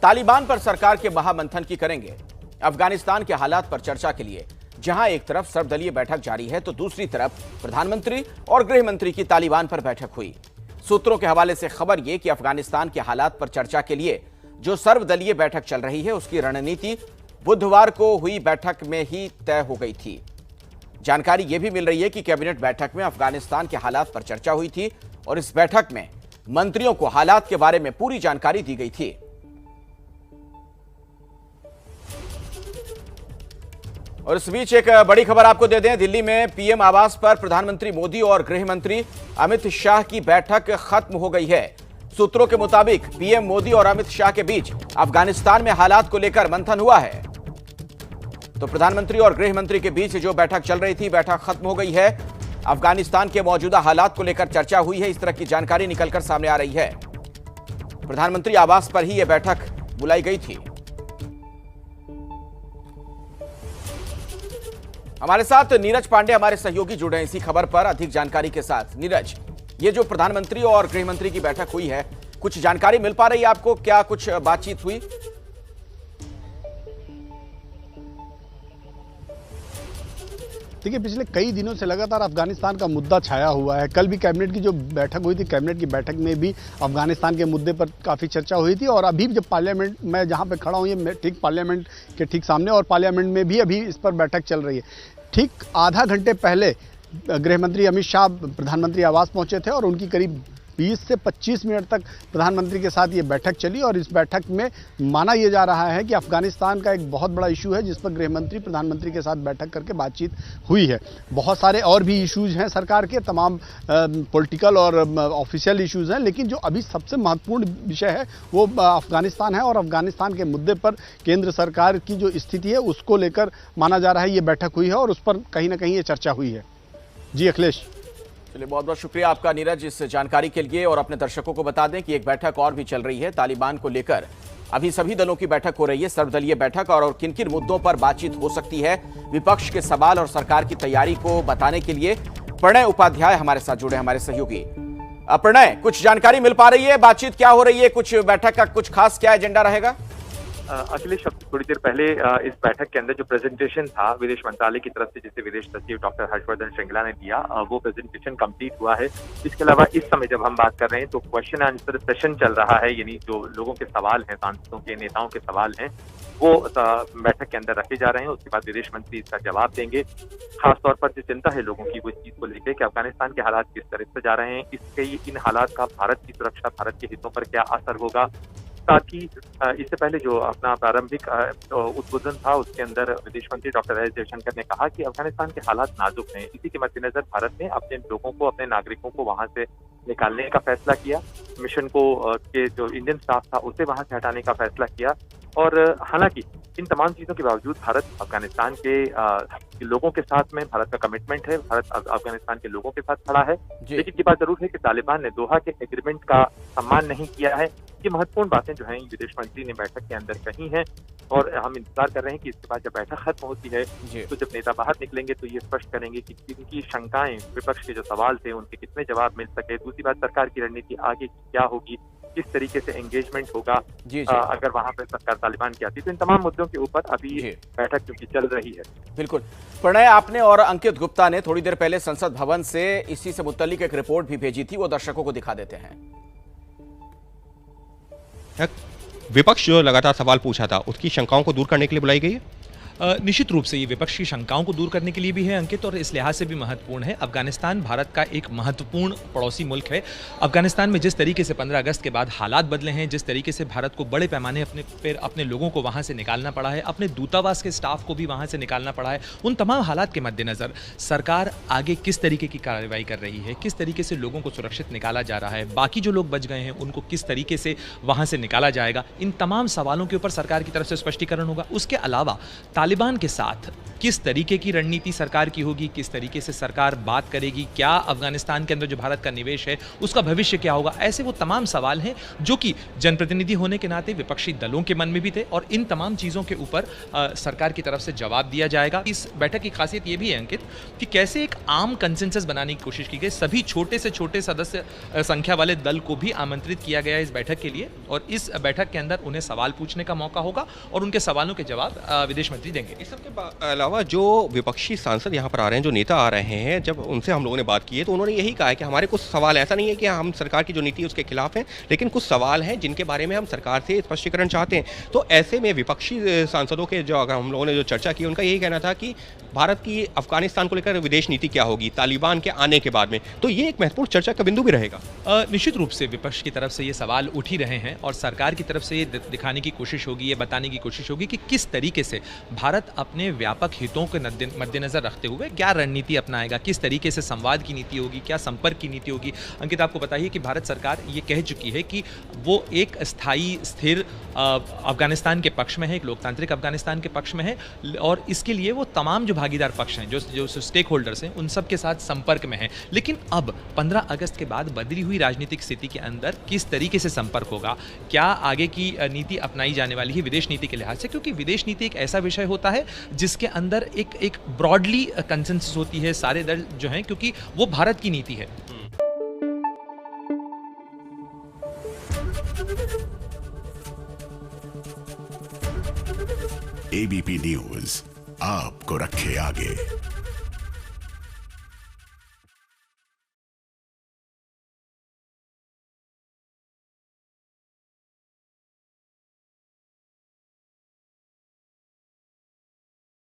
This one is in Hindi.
तालिबान पर सरकार के महामंथन की करेंगे। अफगानिस्तान के हालात पर चर्चा के लिए जहां एक तरफ सर्वदलीय बैठक जारी है तो दूसरी तरफ प्रधानमंत्री और गृह मंत्री की तालिबान पर बैठक हुई। सूत्रों के हवाले से खबर यह कि अफगानिस्तान के हालात पर चर्चा के लिए जो सर्वदलीय बैठक चल रही है उसकी रणनीति बुधवार को हुई बैठक में ही तय हो गई थी। जानकारी यह भी मिल रही है कि कैबिनेट बैठक में अफगानिस्तान के हालात पर चर्चा हुई थी और इस बैठक में मंत्रियों को हालात के बारे में पूरी जानकारी दी गई थी। और इस बीच एक बड़ी खबर आपको दे दें, दिल्ली में पीएम आवास पर प्रधानमंत्री मोदी और गृह मंत्री अमित शाह की बैठक खत्म हो गई है। सूत्रों के मुताबिक पीएम मोदी और अमित शाह के बीच अफगानिस्तान में हालात को लेकर मंथन हुआ है। तो प्रधानमंत्री और गृह मंत्री के बीच जो बैठक चल रही थी, बैठक खत्म हो गई है। अफगानिस्तान के मौजूदा हालात को लेकर चर्चा हुई है, इस तरह की जानकारी निकलकर सामने आ रही है। प्रधानमंत्री आवास पर ही यह बैठक बुलाई गई थी। हमारे साथ नीरज पांडे हमारे सहयोगी जुड़े हैं इसी खबर पर अधिक जानकारी के साथ। नीरज, ये जो प्रधानमंत्री और गृह मंत्री की बैठक हुई है, कुछ जानकारी मिल पा रही है आपको? क्या कुछ बातचीत हुई? देखिए, पिछले कई दिनों से लगातार अफगानिस्तान का मुद्दा छाया हुआ है। कल भी कैबिनेट की जो बैठक हुई थी, कैबिनेट की बैठक में भी अफगानिस्तान के मुद्दे पर काफ़ी चर्चा हुई थी। और अभी जब पार्लियामेंट में जहां पे खड़ा हूं, ये ठीक पार्लियामेंट के ठीक सामने, और पार्लियामेंट में भी अभी इस पर बैठक चल रही है। ठीक आधा घंटे पहले गृह मंत्री अमित शाह प्रधानमंत्री आवास पहुंचे थे और उनकी करीब 20 से 25 मिनट तक प्रधानमंत्री के साथ ये बैठक चली। और इस बैठक में माना यह जा रहा है कि अफगानिस्तान का एक बहुत बड़ा इशू है जिस पर गृह मंत्री प्रधानमंत्री के साथ बैठक करके बातचीत हुई है। बहुत सारे और भी इश्यूज हैं सरकार के, तमाम पॉलिटिकल और ऑफिशियल इश्यूज हैं, लेकिन जो अभी सबसे महत्वपूर्ण विषय है वो अफगानिस्तान है। और अफगानिस्तान के मुद्दे पर केंद्र सरकार की जो स्थिति है उसको लेकर माना जा रहा है ये बैठक हुई है और उस पर कहीं ना कहीं ये चर्चा हुई है। जी अखिलेश। चलिए, बहुत बहुत शुक्रिया आपका नीरज इस जानकारी के लिए। और अपने दर्शकों को बता दें कि एक बैठक और भी चल रही है तालिबान को लेकर। अभी सभी दलों की बैठक हो रही है, सर्वदलीय बैठक, और किन किन मुद्दों पर बातचीत हो सकती है, विपक्ष के सवाल और सरकार की तैयारी को बताने के लिए प्रणय उपाध्याय हमारे साथ जुड़े, हमारे सहयोगी। प्रणय, कुछ जानकारी मिल पा रही है? बातचीत क्या हो रही है? कुछ बैठक का कुछ खास क्या एजेंडा रहेगा? अखिलेश, थोड़ी देर पहले इस बैठक के अंदर जो प्रेजेंटेशन था विदेश मंत्रालय की तरफ से, जिसे विदेश सचिव डॉक्टर हर्षवर्धन श्रृंगला ने दिया, वो प्रेजेंटेशन कंप्लीट हुआ है। इसके अलावा इस समय जब हम बात कर रहे हैं तो क्वेश्चन आंसर सेशन चल रहा है, यानी जो लोगों के सवाल हैं, सांसदों के, नेताओं के सवाल हैं, वो बैठक के अंदर रखे जा रहे हैं। उसके बाद विदेश मंत्री इसका जवाब देंगे। खासतौर पर जो चिंता है लोगों की वो इस चीज को लेकर कि अफगानिस्तान के हालात किस तरह से जा रहे हैं, इन हालात का भारत की सुरक्षा, भारत के हितों पर क्या असर होगा। साथ ही इससे पहले जो अपना प्रारंभिक उद्बोधन था उसके अंदर विदेश मंत्री डॉक्टर एस जयशंकर ने कहा कि अफगानिस्तान के हालात नाजुक हैं। इसी के मद्देनजर भारत ने अपने लोगों को, अपने नागरिकों को वहां से निकालने का फैसला किया। मिशन को के जो इंडियन स्टाफ था उसे वहां से हटाने का फैसला किया। और हालांकि इन तमाम चीजों के बावजूद भारत अफगानिस्तान के लोगों के साथ में, भारत का कमिटमेंट है, भारत अफगानिस्तान के लोगों के साथ खड़ा है। लेकिन ये बात जरूर है कि तालिबान ने दोहा के एग्रीमेंट का सम्मान नहीं किया है। ये महत्वपूर्ण बातें जो हैं विदेश मंत्री ने बैठक के अंदर कही हैं और हम इंतजार कर रहे हैं कि इसके बाद जब बैठक खत्म होती है तो जब नेता बाहर निकलेंगे तो ये स्पष्ट करेंगे कि इनकी शंकाएं, विपक्ष के जो सवाल थे उनके कितने जवाब मिल सके। दूसरी बात, सरकार की रणनीति आगे क्या होगी, किस तरीके से एंगेजमेंट होगा अगर वहां पर सरकार तालिबान की आती। तो इन तमाम मुद्दों के ऊपर अभी बैठक क्योंकि चल रही है। बिल्कुल प्रणय, आपने और अंकित गुप्ता ने थोड़ी देर पहले संसद भवन से इसी से मुत्तल्लिक एक रिपोर्ट भी भेजी थी, वो दर्शकों को दिखा देते हैं। विपक्ष जो लगातार सवाल पूछा था उसकी शंकाओं को दूर करने के लिए बुलाई गई है। निश्चित रूप से ये विपक्ष की शंकाओं को दूर करने के लिए भी है अंकित, और इस लिहाज से भी महत्वपूर्ण है। अफगानिस्तान भारत का एक महत्वपूर्ण पड़ोसी मुल्क है। अफगानिस्तान में जिस तरीके से 15 अगस्त के बाद हालात बदले हैं, जिस तरीके से भारत को बड़े पैमाने अपने लोगों को वहाँ से निकालना पड़ा है, अपने दूतावास के स्टाफ को भी वहाँ से निकालना पड़ा है, उन तमाम हालात के मद्देनज़र सरकार आगे किस तरीके की कार्रवाई कर रही है, किस तरीके से लोगों को सुरक्षित निकाला जा रहा है, बाकी जो लोग बच गए हैं उनको किस तरीके से वहाँ से निकाला जाएगा, इन तमाम सवालों के ऊपर सरकार की तरफ से स्पष्टीकरण होगा। उसके अलावा तालिबान के साथ किस तरीके की रणनीति सरकार की होगी, किस तरीके से सरकार बात करेगी, क्या अफगानिस्तान के अंदर जो भारत का निवेश है उसका भविष्य क्या होगा, ऐसे वो तमाम सवाल हैं जो कि जनप्रतिनिधि होने के नाते विपक्षी दलों के मन में भी थे और इन तमाम चीज़ों के ऊपर सरकार की तरफ से जवाब दिया जाएगा। इस बैठक की खासियत ये भी है अंकित कि कैसे एक आम कंसेंसस बनाने की कोशिश की गई, सभी छोटे से छोटे सदस्य संख्या वाले दल को भी आमंत्रित किया गया इस बैठक के लिए और इस बैठक के अंदर उन्हें सवाल पूछने का मौका होगा और उनके सवालों के जवाब विदेश मंत्री देंगे। इस सबके अलावा जो विपक्षी सांसद यहाँ पर आ रहे हैं, जो नेता आ रहे हैं, जब उनसे हम लोगों ने बात की है तो उन्होंने यही कहा है कि हमारे कुछ सवाल, ऐसा नहीं है कि हम सरकार की जो नीति है उसके खिलाफ हैं, लेकिन कुछ सवाल हैं जिनके बारे में हम सरकार से स्पष्टीकरण चाहते हैं। तो ऐसे में विपक्षी सांसदों के जो हम लोगों ने जो चर्चा की उनका यही कहना था कि भारत की अफगानिस्तान को लेकर विदेश नीति क्या होगी तालिबान के आने के बाद में, तो ये एक महत्वपूर्ण चर्चा का बिंदु भी रहेगा। निश्चित रूप से विपक्ष की तरफ से ये सवाल उठ ही रहे हैं और सरकार की तरफ से ये दिखाने की कोशिश होगी, ये बताने की कोशिश होगी कि किस तरीके से भारत अपने व्यापक हितों के मद्देनजर रखते हुए क्या रणनीति अपनाएगा, किस तरीके से संवाद की नीति होगी, क्या संपर्क की नीति होगी। अंकित, आपको बताइए कि भारत सरकार ये कह चुकी है कि वो एक स्थायी स्थिर अफगानिस्तान के पक्ष में है, एक लोकतांत्रिक अफगानिस्तान के पक्ष में है और इसके लिए वो तमाम जो भागीदार पक्ष हैं, जो स्टेक होल्डर्स हैं, उन सब के साथ संपर्क में है। लेकिन अब 15 अगस्त के बाद बदली हुई राजनीतिक स्थिति के अंदर किस तरीके से संपर्क होगा, क्या आगे की नीति अपनाई जाने वाली है विदेश नीति के लिहाज से, क्योंकि विदेश नीति एक ऐसा विषय होता है जिसके अंदर एक ब्रॉडली कंसेंसस होती है सारे दल जो हैं, क्योंकि वो भारत की नीति है। एबीपी न्यूज आपको रखे आगे।